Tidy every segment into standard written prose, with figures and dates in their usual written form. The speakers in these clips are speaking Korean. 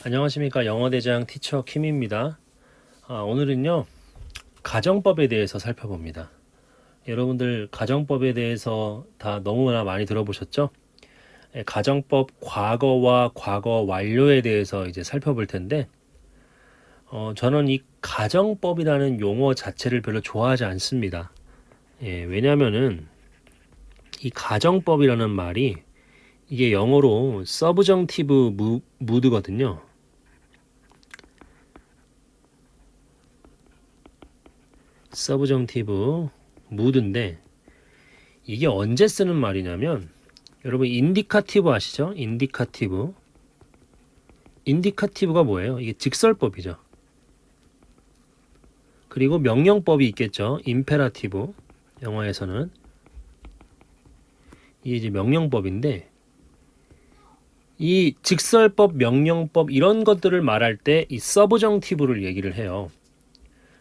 안녕하십니까. 영어대장 티처 킴입니다. 오늘은요 가정법에 대해서 살펴봅니다. 여러분들 가정법에 대해서 다 너무나 많이 들어보셨죠? 가정법 과거와 과거 완료에 대해서 이제 살펴볼 텐데 저는 이 가정법이라는 용어 자체를 별로 좋아하지 않습니다. 왜냐하면은 이 가정법이라는 말이 이게 영어로 서브정티브 무드거든요. 서브정티브 무드인데 이게 언제 쓰는 말이냐면 여러분 인디카티브 아시죠? 인디카티브가 뭐예요? 이게 직설법이죠. 그리고 명령법이 있겠죠. 임페라티브 영어에서는 이게 이제 명령법인데 이 직설법, 명령법 이런 것들을 말할 때 이 서브정티브를 얘기를 해요.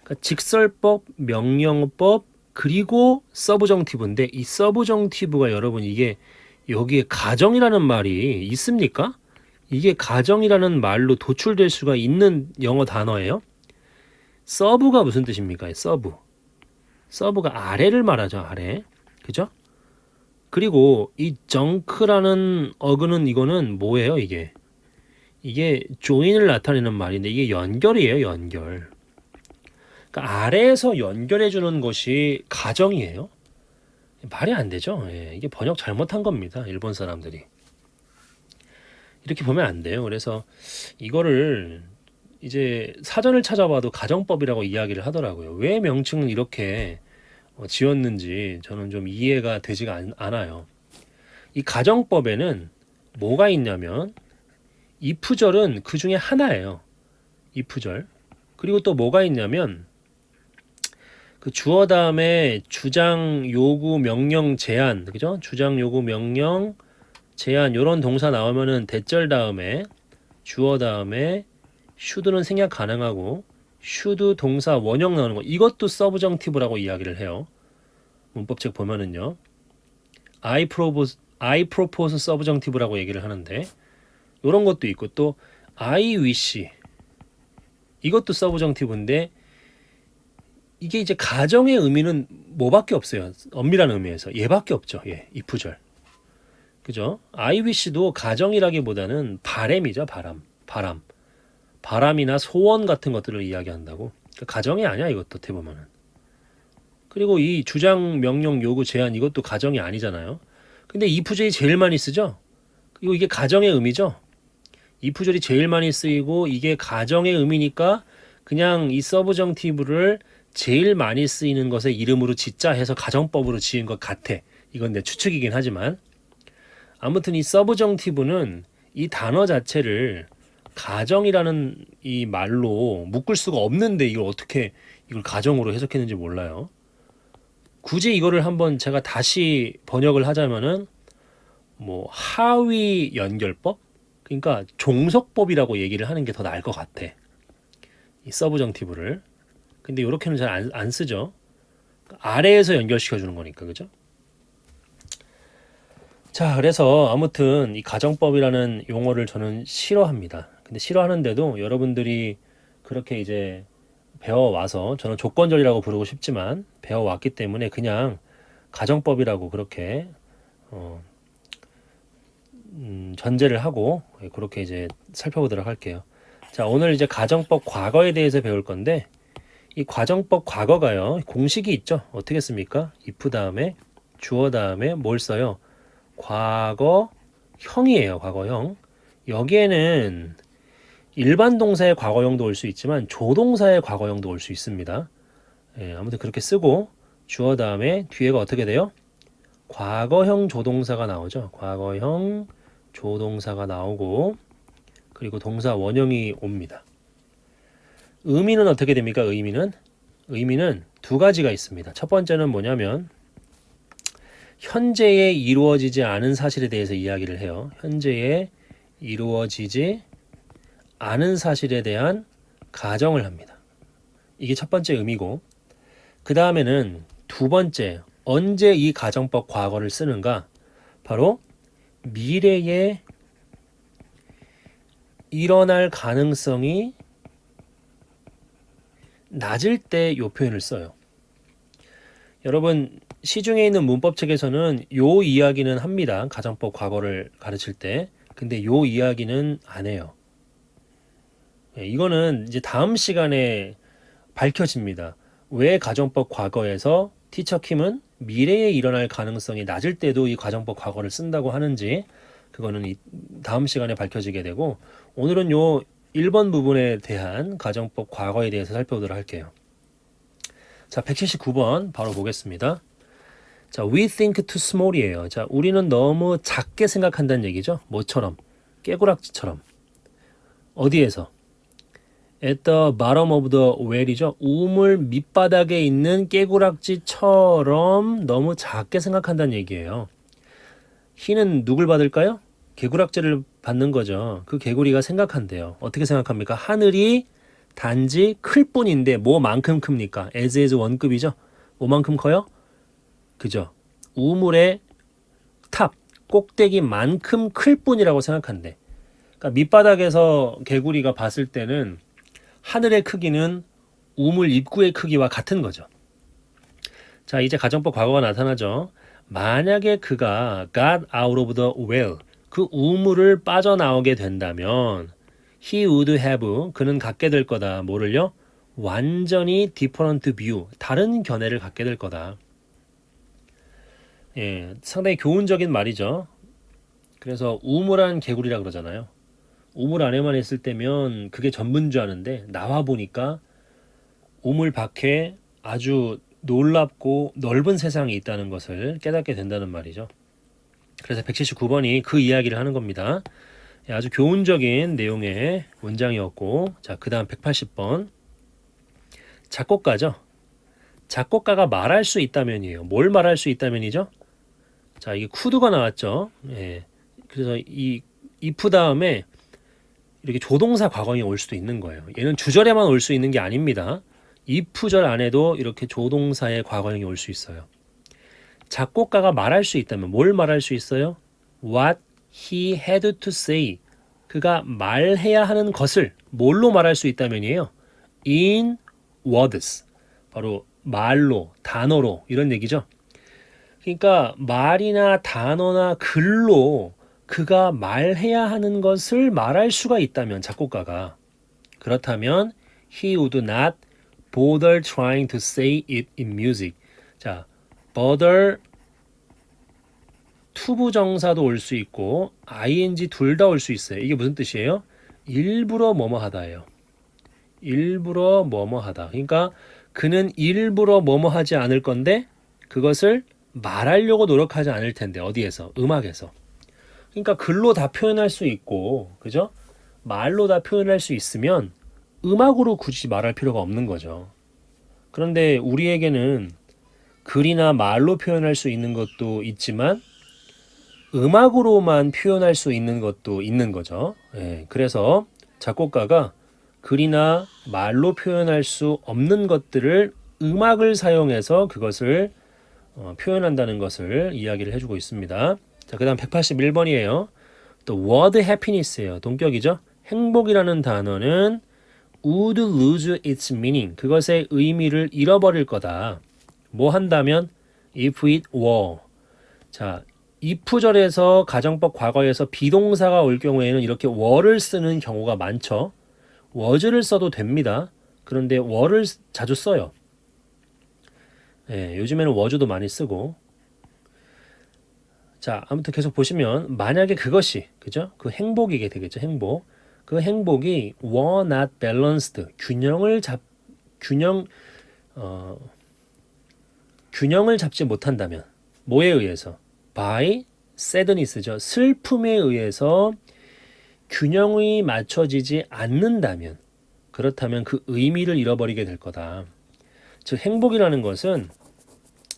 그러니까 직설법, 명령법 그리고 서브정티브인데 이 서브정티브가 여러분 이게 여기에 가정이라는 말이 있습니까? 이게 가정이라는 말로 도출될 수가 있는 영어 단어예요. 서브가 무슨 뜻입니까? 서브가 아래를 말하죠. 아래. 그죠? 그리고 이 정크라는 어근은 이거는 뭐예요? 이게 조인을 나타내는 말인데 이게 연결이에요. 연결. 그러니까 아래에서 연결해 주는 것이 가정이에요. 말이 안 되죠. 이게 번역 잘못한 겁니다. 일본 사람들이. 이렇게 보면 안 돼요. 그래서 이거를 이제 사전을 찾아봐도 가정법이라고 이야기를 하더라고요. 왜 명칭은 이렇게 지었는지 저는 좀 이해가 되지가 않아요. 이 가정법에는 뭐가 있냐면 이프절은 그 중에 하나예요. 이프절. 그리고 또 뭐가 있냐면 그 주어 다음에 주장, 요구, 명령, 제한, 그죠? 주장, 요구, 명령, 제한 요런 동사 나오면은 대절 다음에 주어 다음에 should는 생략 가능하고 should 동사 원형 나오는 거 이것도 서브정티브라고 이야기를 해요. 문법책 보면은요. I propose 서브정티브라고 얘기를 하는데 요런 것도 있고 또 I wish 이것도 서브정티브인데 이게 이제 가정의 의미는 뭐밖에 없어요. 엄밀한 의미에서 얘밖에 없죠. if절. 그죠? I wish도 가정이라기보다는 바람이죠. 바람이나 소원 같은 것들을 이야기한다고. 그러니까 가정이 아니야 이것도 어떻게 보면은. 그리고 이 주장, 명령, 요구, 제한 이것도 가정이 아니잖아요. 근데 if절이 제일 많이 쓰죠. 그리고 이게 가정의 의미죠. if절이 제일 많이 쓰이고 이게 가정의 의미니까 그냥 이 서브정티브를 제일 많이 쓰이는 것의 이름으로 짓자 해서 가정법으로 지은 것 같아. 이건 내 추측이긴 하지만 아무튼 이 서브정티브는 이 단어 자체를 가정이라는 이 말로 묶을 수가 없는데 이걸 어떻게 이걸 가정으로 해석했는지 몰라요. 굳이 이거를 한번 제가 다시 번역을 하자면은 뭐 하위 연결법? 그러니까 종속법이라고 얘기를 하는 게 더 나을 것 같아. 이 서브정티브를. 근데 이렇게는 잘 안 쓰죠. 아래에서 연결시켜 주는 거니까 그죠? 자, 그래서 아무튼 이 가정법이라는 용어를 저는 싫어합니다. 근데 싫어하는데도 여러분들이 그렇게 이제 배워와서 저는 조건절이라고 부르고 싶지만 배워왔기 때문에 그냥 가정법이라고 그렇게 전제를 하고 그렇게 이제 살펴보도록 할게요. 자, 오늘 이제 가정법 과거에 대해서 배울 건데 이 가정법 과거가요. 공식이 있죠. 어떻게 씁니까? if 다음에 주어 다음에 뭘 써요? 과거형이에요. 과거형. 여기에는 일반 동사의 과거형도 올 수 있지만 조동사의 과거형도 올 수 있습니다. 아무튼 그렇게 쓰고 주어 다음에 뒤에가 어떻게 돼요? 과거형 조동사가 나오죠. 과거형 조동사가 나오고 그리고 동사 원형이 옵니다. 의미는 어떻게 됩니까? 의미는 두 가지가 있습니다. 첫 번째는 뭐냐면 현재에 이루어지지 않은 사실에 대해서 이야기를 해요. 현재에 이루어지지 않은 사실에 대한 가정을 합니다. 이게 첫 번째 의미고 그 다음에는 두 번째 언제 이 가정법 과거를 쓰는가? 바로 미래에 일어날 가능성이 낮을 때 이 표현을 써요. 여러분 시중에 있는 문법책에서는 요 이야기는 합니다. 가정법 과거를 가르칠 때. 근데 요 이야기는 안 해요. 이거는 이제 다음 시간에 밝혀집니다. 왜 가정법 과거에서 티처 킴은 미래에 일어날 가능성이 낮을 때도 이 가정법 과거를 쓴다고 하는지 그거는 다음 시간에 밝혀지게 되고 오늘은 요 1번 부분에 대한 가정법 과거에 대해서 살펴보도록 할게요. 자, 179번 바로 보겠습니다. 자, we think too small이에요. 자, 우리는 너무 작게 생각한다는 얘기죠. 뭐처럼? 깨구락지처럼. 어디에서? At the bottom of the well이죠. 우물 밑바닥에 있는 깨구락지처럼 너무 작게 생각한다는 얘기예요. he는 누굴 받을까요? 개구락지를 받는 거죠. 그 개구리가 생각한대요. 어떻게 생각합니까? 하늘이 단지 클 뿐인데 뭐만큼 큽니까? as 원급이죠. 뭐만큼 커요? 그죠? 우물의 탑, 꼭대기만큼 클 뿐이라고 생각한대. 그러니까 밑바닥에서 개구리가 봤을 때는 하늘의 크기는 우물 입구의 크기와 같은 거죠. 자, 이제 가정법 과거가 나타나죠. 만약에 그가 got out of the well, 그 우물을 빠져나오게 된다면 he would have, 그는 갖게 될 거다. 뭐를요? 완전히 different view, 다른 견해를 갖게 될 거다. 예, 상당히 교훈적인 말이죠. 그래서 우물안 개구리라 그러잖아요. 우물 안에만 있을 때면 그게 전부인 줄 아는데 나와 보니까 우물 밖에 아주 놀랍고 넓은 세상이 있다는 것을 깨닫게 된다는 말이죠. 그래서 179번이 그 이야기를 하는 겁니다. 아주 교훈적인 내용의 문장이었고, 자, 그 다음 180번. 작곡가죠. 작곡가가 말할 수 있다면이에요. 뭘 말할 수 있다면이죠? 자, 이게 could가 나왔죠. 예. 그래서 이 if 다음에 이렇게 조동사 과거형이 올 수도 있는 거예요. 얘는 주절에만 올 수 있는 게 아닙니다. if절 안에도 이렇게 조동사의 과거형이 올 수 있어요. 작곡가가 말할 수 있다면 뭘 말할 수 있어요? What he had to say. 그가 말해야 하는 것을 뭘로 말할 수 있다면이에요? In words. 바로 말로, 단어로 이런 얘기죠. 그러니까 말이나 단어나 글로 그가 말해야 하는 것을 말할 수가 있다면 작곡가가 그렇다면 he would not bother trying to say it in music. 자, bother 투부정사도 올 수 있고 ing 둘 다 올 수 있어요. 이게 무슨 뜻이에요? 일부러 뭐뭐하다예요. 일부러 뭐뭐하다. 그러니까 그는 일부러 뭐뭐하지 않을 건데 그것을 말하려고 노력하지 않을 텐데 어디에서? 음악에서. 그러니까 글로 다 표현할 수 있고, 그죠? 말로 다 표현할 수 있으면 음악으로 굳이 말할 필요가 없는 거죠. 그런데 우리에게는 글이나 말로 표현할 수 있는 것도 있지만 음악으로만 표현할 수 있는 것도 있는 거죠. 예, 그래서 작곡가가 글이나 말로 표현할 수 없는 것들을 음악을 사용해서 그것을 표현한다는 것을 이야기를 해주고 있습니다. 자, 그 다음 181번이에요. 또 word happiness예요. 동격이죠. 행복이라는 단어는 would lose its meaning. 그것의 의미를 잃어버릴 거다. 뭐 한다면 if it were. 자, if절에서 가정법 과거에서 비동사가 올 경우에는 이렇게 were를 쓰는 경우가 많죠. was를 써도 됩니다. 그런데 were를 자주 써요. 예, 요즘에는 was도 많이 쓰고. 자, 아무튼 계속 보시면 만약에 그것이 그죠? 그 행복이게 되겠죠. 행복. 그 행복이 were not balanced. 균형을 잡지 못한다면 뭐에 의해서? by sadness죠. 슬픔에 의해서 균형이 맞춰지지 않는다면 그렇다면 그 의미를 잃어버리게 될 거다. 즉 행복이라는 것은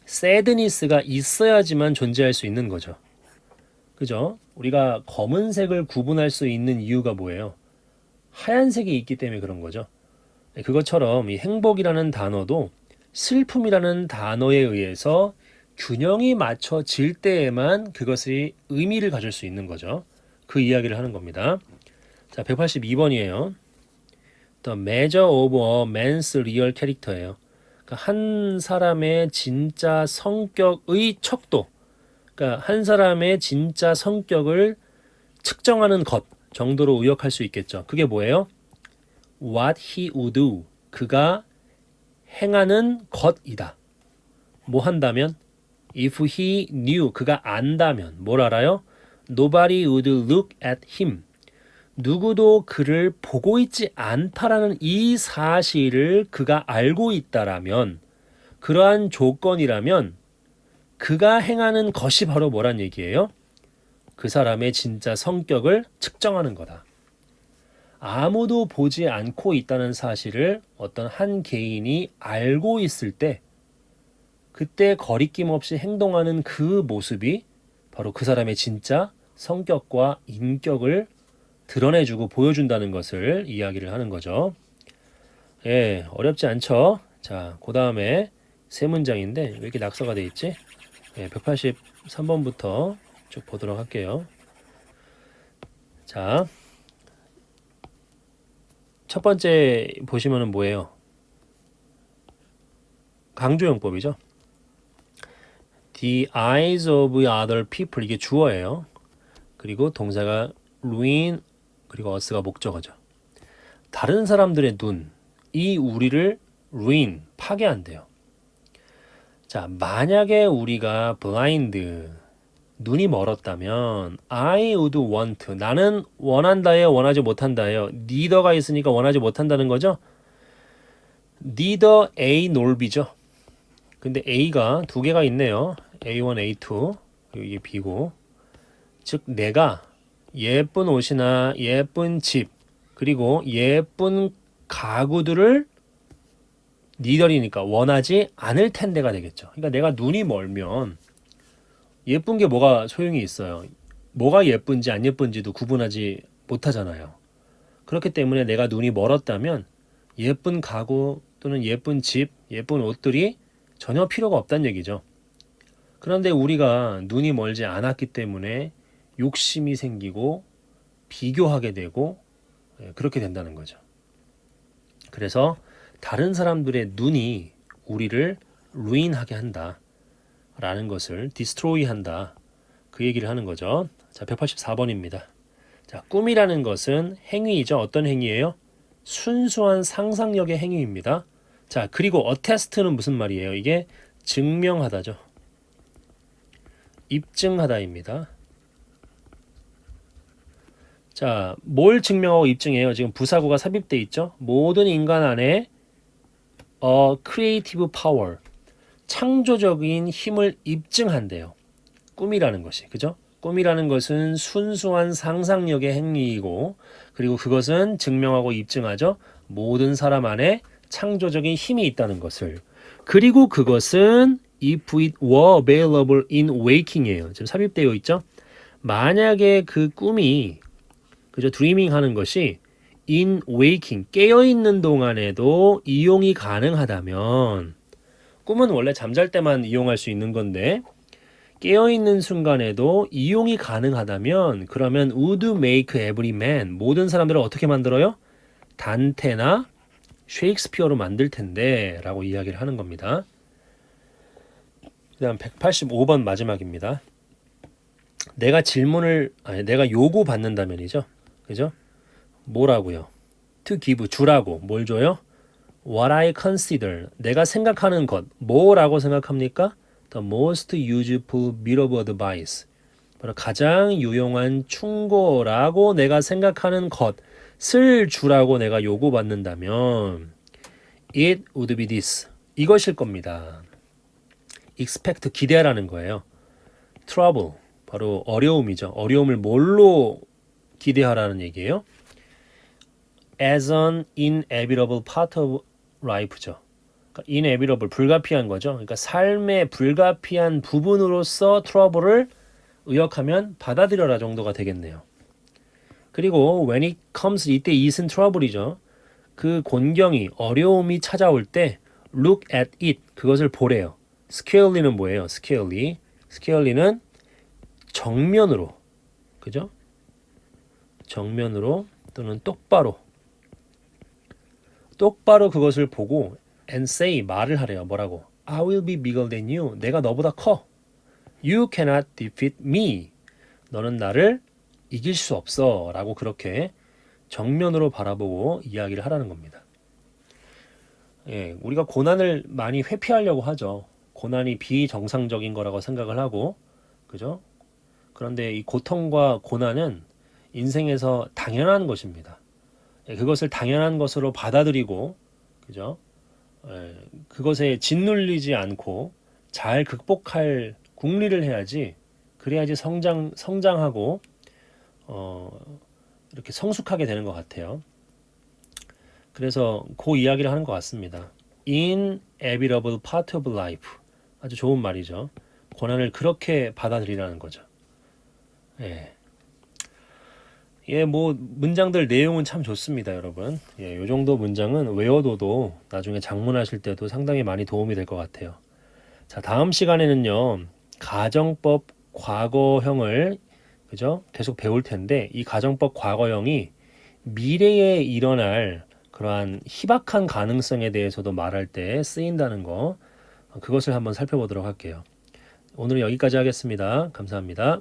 sadness가 있어야지만 존재할 수 있는 거죠. 그죠? 우리가 검은색을 구분할 수 있는 이유가 뭐예요? 하얀색이 있기 때문에 그런 거죠. 그것처럼 이 행복이라는 단어도 슬픔이라는 단어에 의해서 균형이 맞춰질 때에만 그것이 의미를 가질 수 있는 거죠. 그 이야기를 하는 겁니다. 자, 182번이에요. The measure of a man's real character예요. 그러니까 한 사람의 진짜 성격의 척도. 그러니까 한 사람의 진짜 성격을 측정하는 것 정도로 의역할 수 있겠죠. 그게 뭐예요? What he would do. 그가 행하는 것이다. 뭐 한다면? If he knew. 그가 안다면. 뭘 알아요? Nobody would look at him. 누구도 그를 보고 있지 않다라는 이 사실을 그가 알고 있다라면, 그러한 조건이라면 그가 행하는 것이 바로 뭐란 얘기예요? 그 사람의 진짜 성격을 측정하는 거다. 아무도 보지 않고 있다는 사실을 어떤 한 개인이 알고 있을 때 그때 거리낌 없이 행동하는 그 모습이 바로 그 사람의 진짜 성격과 인격을 드러내주고 보여준다는 것을 이야기를 하는 거죠. 예, 어렵지 않죠? 자, 그 다음에 세 문장인데 왜 이렇게 낙서가 돼 있지? 예, 183번부터 쭉 보도록 할게요. 자, 첫 번째 보시면은 뭐예요? 강조용법이죠. The eyes of other people, 이게 주어예요. 그리고 동사가 ruin, 그리고 us가 목적어죠. 다른 사람들의 눈, 이 우리를 ruin, 파괴한대요. 자, 만약에 우리가 blind, 눈이 멀었다면 I would want, 나는 원한다예요, 원하지 못한다예요. neither가 있으니까 원하지 못한다는 거죠. neither A nor B죠. 근데 A가 두 개가 있네요. A1, A2, 그리고 이게 B고, 즉 내가 예쁜 옷이나 예쁜 집, 그리고 예쁜 가구들을 니들이니까 원하지 않을 텐데가 되겠죠. 그러니까 내가 눈이 멀면 예쁜 게 뭐가 소용이 있어요. 뭐가 예쁜지 안 예쁜지도 구분하지 못하잖아요. 그렇기 때문에 내가 눈이 멀었다면 예쁜 가구 또는 예쁜 집, 예쁜 옷들이 전혀 필요가 없다는 얘기죠. 그런데 우리가 눈이 멀지 않았기 때문에 욕심이 생기고 비교하게 되고 그렇게 된다는 거죠. 그래서 다른 사람들의 눈이 우리를 ruin하게 한다 라는 것을 destroy 한다, 그 얘기를 하는 거죠. 자, 184번입니다. 자, 꿈이라는 것은 행위이죠. 어떤 행위예요? 순수한 상상력의 행위입니다. 자, 그리고 attest는 무슨 말이에요? 이게 증명하다죠. 입증하다입니다. 자, 뭘 증명하고 입증해요? 지금 부사구가 삽입돼 있죠. 모든 인간 안에 creative power, 창조적인 힘을 입증한대요. 꿈이라는 것이, 그죠? 꿈이라는 것은 순수한 상상력의 행위이고, 그리고 그것은 증명하고 입증하죠. 모든 사람 안에 창조적인 힘이 있다는 것을. 그리고 그것은 if it were available in waking이에요. 지금 삽입되어 있죠. 만약에 그 꿈이, 그죠, 드리밍 하는 것이 in waking, 깨어있는 동안에도 이용이 가능하다면, 꿈은 원래 잠잘 때만 이용할 수 있는 건데 깨어있는 순간에도 이용이 가능하다면, 그러면 would make every man, 모든 사람들을 어떻게 만들어요? 단테나 셰익스피어로 만들 텐데 라고 이야기를 하는 겁니다. 그 다음 185번 마지막입니다. 내가 요구 받는다면이죠. 그죠? 뭐라고요? To give, 주라고. 뭘 줘요? What I consider, 내가 생각하는 것. 뭐라고 생각합니까? The most useful bit of advice, 바로 가장 유용한 충고라고 내가 생각하는 것을 주라고 내가 요구받는다면 It would be this, 이것일 겁니다. expect, 기대하라는 거예요. trouble, 바로 어려움이죠. 어려움을 뭘로 기대하라는 얘기예요? as an inevitable part of life죠. 그러니까 inevitable, 불가피한 거죠. 그러니까 삶의 불가피한 부분으로서 트러블을 의역하면 받아들여라 정도가 되겠네요. 그리고 when it comes, 이때 it은 trouble이죠. 그 곤경이, 어려움이 찾아올 때 look at it, 그것을 보래요. squarely는 뭐예요? squarely는 정면으로, 그죠? 정면으로 또는 똑바로 똑바로 그것을 보고 and say 말을 하래요. 뭐라고? I will be bigger than you. 내가 너보다 커. You cannot defeat me. 너는 나를 이길 수 없어. 라고 그렇게 정면으로 바라보고 이야기를 하라는 겁니다. 예, 우리가 고난을 많이 회피하려고 하죠. 고난이 비정상적인 거라고 생각을 하고, 그죠? 그런데 이 고통과 고난은 인생에서 당연한 것입니다. 예, 그것을 당연한 것으로 받아들이고, 그죠? 예, 그것에 짓눌리지 않고 잘 극복할 궁리를 해야지. 그래야지 성장하고 이렇게 성숙하게 되는 것 같아요. 그래서 그 이야기를 하는 것 같습니다. Inevitable part of life. 아주 좋은 말이죠. 고난을 그렇게 받아들이라는 거죠. 예. 예, 뭐 문장들 내용은 참 좋습니다, 여러분. 예, 요 정도 문장은 외워둬도 나중에 작문하실 때도 상당히 많이 도움이 될 것 같아요. 자, 다음 시간에는요. 가정법 과거형을 그죠? 계속 배울 텐데 이 가정법 과거형이 미래에 일어날 그러한 희박한 가능성에 대해서도 말할 때 쓰인다는 거 그것을 한번 살펴보도록 할게요. 오늘은 여기까지 하겠습니다. 감사합니다.